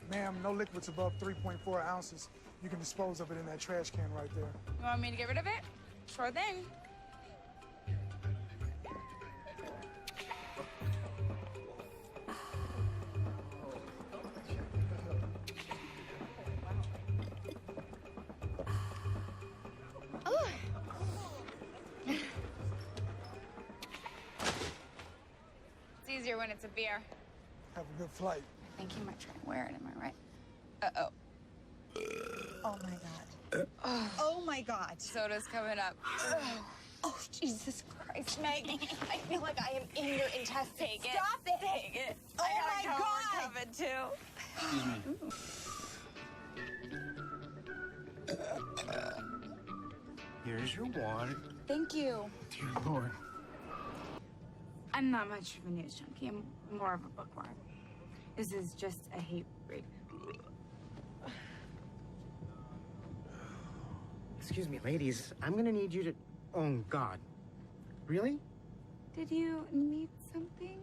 Ma'am, no liquids above 3.4 ounces. You can dispose of it in that trash can right there. You want me to get rid of it? Sure thing. It's easier when it's a beer. Have a good flight. I think he might try and wear it, am I right? Uh-oh. Oh my God. Oh my God. Soda's coming up. Oh, Jesus Christ, Meg. I feel like I am in your intestines. Take it. Stop it. Take it. Oh I got my a God. covered too. Excuse me. Here's your water. Thank you. Dear Lord. I'm not much of a news junkie. I'm more of a bookworm. This is just a hate read. Excuse me, ladies. I'm gonna need you to... Oh, God. Really? Did you need something?